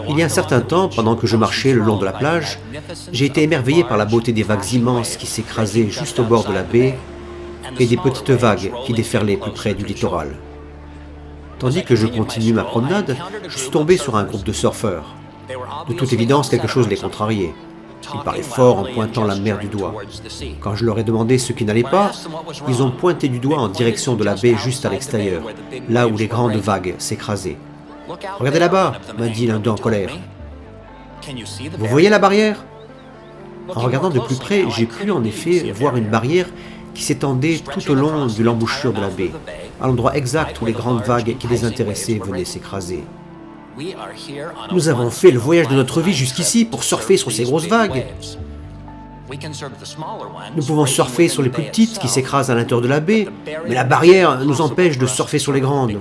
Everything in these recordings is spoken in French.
Il y a un certain temps, pendant que je marchais le long de la plage, j'ai été émerveillé par la beauté des vagues immenses qui s'écrasaient juste au bord de la baie et des petites vagues qui déferlaient plus près du littoral. Tandis que je continuais ma promenade, je suis tombé sur un groupe de surfeurs. De toute évidence, quelque chose les contrariait. Ils parlaient fort en pointant la mer du doigt. Quand je leur ai demandé ce qui n'allait pas, ils ont pointé du doigt en direction de la baie juste à l'extérieur, là où les grandes vagues s'écrasaient. « Regardez là-bas » m'a dit l'un d'eux en colère. « Vous voyez la barrière ?» En regardant de plus près, j'ai pu en effet voir une barrière qui s'étendait tout au long de l'embouchure de la baie, à l'endroit exact où les grandes vagues qui les intéressaient venaient s'écraser. Nous avons fait le voyage de notre vie jusqu'ici pour surfer sur ces grosses vagues. Nous pouvons surfer sur les plus petites qui s'écrasent à l'intérieur de la baie, mais la barrière nous empêche de surfer sur les grandes.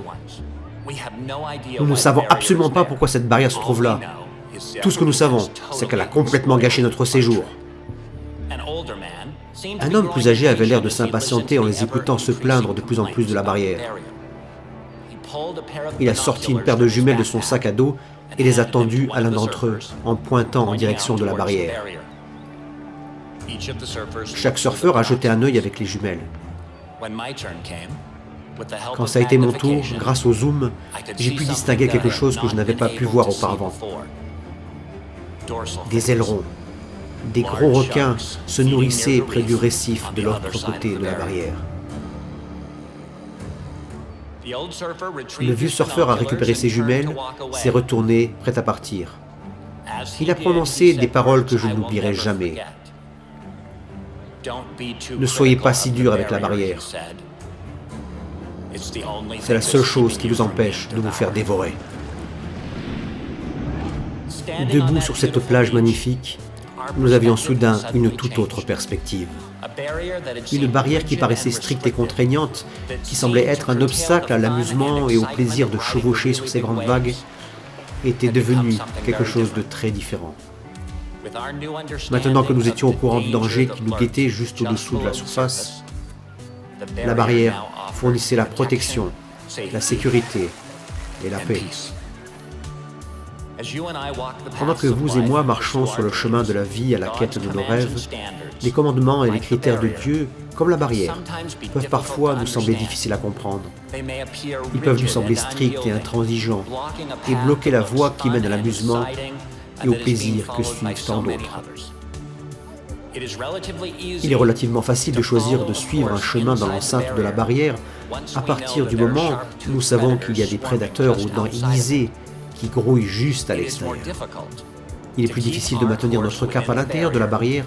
Nous ne savons absolument pas pourquoi cette barrière se trouve là. Tout ce que nous savons, c'est qu'elle a complètement gâché notre séjour. Un homme plus âgé avait l'air de s'impatienter en les écoutant se plaindre de plus en plus de la barrière. Il a sorti une paire de jumelles de son sac à dos et les a tendues à l'un d'entre eux en pointant en direction de la barrière. Chaque surfeur a jeté un œil avec les jumelles. Quand ça a été mon tour, grâce au zoom, j'ai pu distinguer quelque chose que je n'avais pas pu voir auparavant. Des ailerons. Des gros requins se nourrissaient près du récif de l'autre côté de la barrière. Le vieux surfeur a récupéré ses jumelles, s'est retourné, prêt à partir. Il a prononcé des paroles que je n'oublierai jamais. Ne soyez pas si dur avec la barrière. C'est la seule chose qui vous empêche de vous faire dévorer. Debout sur cette plage magnifique, nous avions soudain une toute autre perspective. Une barrière qui paraissait stricte et contraignante, qui semblait être un obstacle à l'amusement et au plaisir de chevaucher sur ces grandes vagues, était devenue quelque chose de très différent. Maintenant que nous étions au courant du danger qui nous guettait juste au-dessous de la surface, la barrière fournissait la protection, la sécurité et la paix. Pendant que vous et moi marchons sur le chemin de la vie à la quête de nos rêves, les commandements et les critères de Dieu, comme la barrière, peuvent parfois nous sembler difficiles à comprendre. Ils peuvent nous sembler stricts et intransigeants et bloquer la voie qui mène à l'amusement et au plaisir que suivent tant d'autres. Il est relativement facile de choisir de suivre un chemin dans l'enceinte de la barrière à partir du moment où nous savons qu'il y a des prédateurs aux dents aiguisées qui grouillent juste à l'extérieur. Il est plus difficile de maintenir notre cap à l'intérieur de la barrière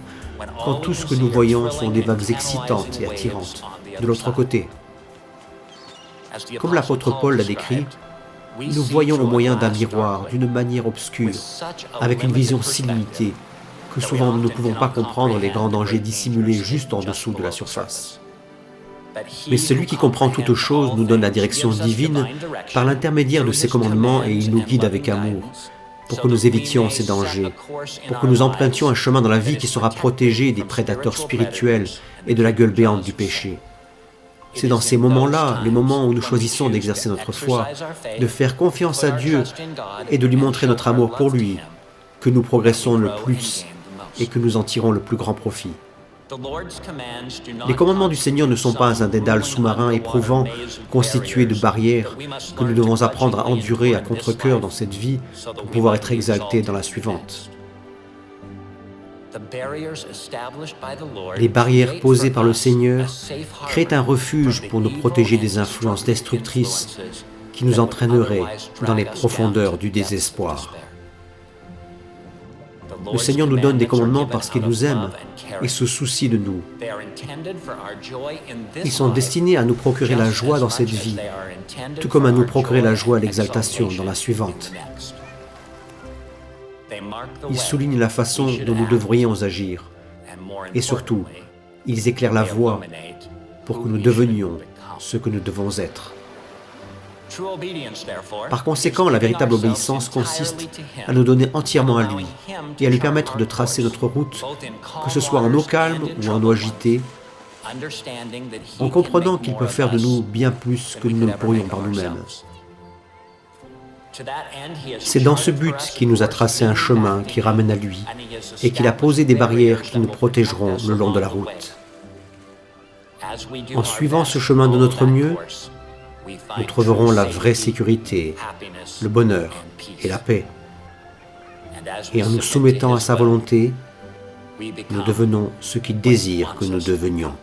quand tout ce que nous voyons sont des vagues excitantes et attirantes de l'autre côté. Comme l'apôtre Paul l'a décrit, nous voyons au moyen d'un miroir, d'une manière obscure, avec une vision si limitée, que souvent nous ne pouvons pas comprendre les grands dangers dissimulés juste en dessous de la surface. Mais celui qui comprend toutes choses nous donne la direction divine par l'intermédiaire de ses commandements et il nous guide avec amour, pour que nous évitions ces dangers, pour que nous empruntions un chemin dans la vie qui sera protégé des prédateurs spirituels et de la gueule béante du péché. C'est dans ces moments-là, les moments où nous choisissons d'exercer notre foi, de faire confiance à Dieu et de lui montrer notre amour pour lui, que nous progressons le plus et que nous en tirons le plus grand profit. Les commandements du Seigneur ne sont pas un dédale sous-marin éprouvant, constitué de barrières, que nous devons apprendre à endurer à contre-cœur dans cette vie pour pouvoir être exaltés dans la suivante. Les barrières posées par le Seigneur créent un refuge pour nous protéger des influences destructrices qui nous entraîneraient dans les profondeurs du désespoir. Le Seigneur nous donne des commandements parce qu'il nous aime et se soucie de nous. Ils sont destinés à nous procurer la joie dans cette vie, tout comme à nous procurer la joie et l'exaltation dans la suivante. Ils soulignent la façon dont nous devrions agir. Et surtout, ils éclairent la voie pour que nous devenions ce que nous devons être. Par conséquent, la véritable obéissance consiste à nous donner entièrement à lui et à lui permettre de tracer notre route, que ce soit en eau calme ou en eau agitée, en comprenant qu'il peut faire de nous bien plus que nous ne le pourrions par nous-mêmes. C'est dans ce but qu'il nous a tracé un chemin qui ramène à lui et qu'il a posé des barrières qui nous protégeront le long de la route. En suivant ce chemin de notre mieux, nous trouverons la vraie sécurité, le bonheur et la paix. Et en nous soumettant à sa volonté, nous devenons ce qu'il désire que nous devenions.